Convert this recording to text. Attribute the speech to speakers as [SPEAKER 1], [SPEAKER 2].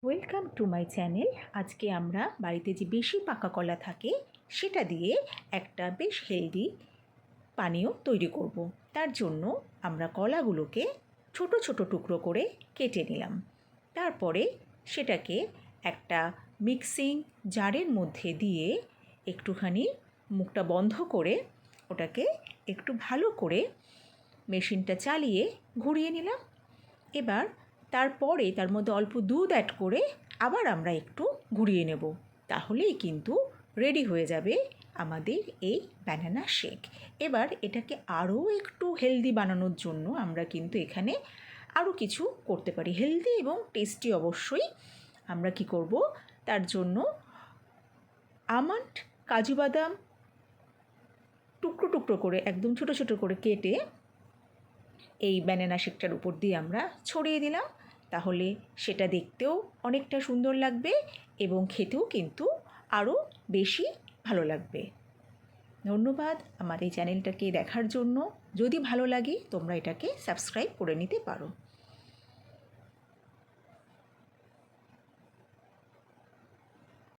[SPEAKER 1] Welcome to my channel. আজকে আমরা বাড়িতে যে বেশি পাকা কলা থাকে সেটা দিয়ে একটা বেশ হেলদি পানীয় তৈরি করব। তার জন্য আমরা কলাগুলোকে ছোট ছোট টুকরো করে কেটে নিলাম। তারপরে সেটাকে একটা মিক্সিং জারের মধ্যে দিয়ে একটুখানি মুখটা বন্ধ করে ওটাকে একটু ভালো করে মেশিনটা চালিয়ে ঘুরিয়ে নিলাম। এবার তারপরে তার মধ্যে অল্প দুধ অ্যাড করে আবার আমরা একটু ঘুরিয়ে নেব। তাহলেই কিন্তু রেডি হয়ে যাবে আমাদের এই ব্যানানা শেক। এবার এটাকে আরও একটু হেলদি বানানোর জন্য আমরা কিন্তু এখানে আরও কিছু করতে পারি, হেলদি এবং টেস্টি অবশ্যই। আমরা কি করব, তার জন্য আমন্ড, কাজু বাদাম টুকরো টুকরো করে একদম ছোটো ছোটো করে কেটে এই ব্যানানা শেকটার উপর দিয়ে আমরা ছড়িয়ে দিলাম। তাহলে সেটা দেখতেও অনেকটা সুন্দর লাগবে এবং খেতেও কিন্তু আরও বেশি ভালো লাগবে। ধন্যবাদ আমার এই চ্যানেলটাকে দেখার জন্য। যদি ভালো লাগে তোমরা এটাকে সাবস্ক্রাইব করে নিতে পারো।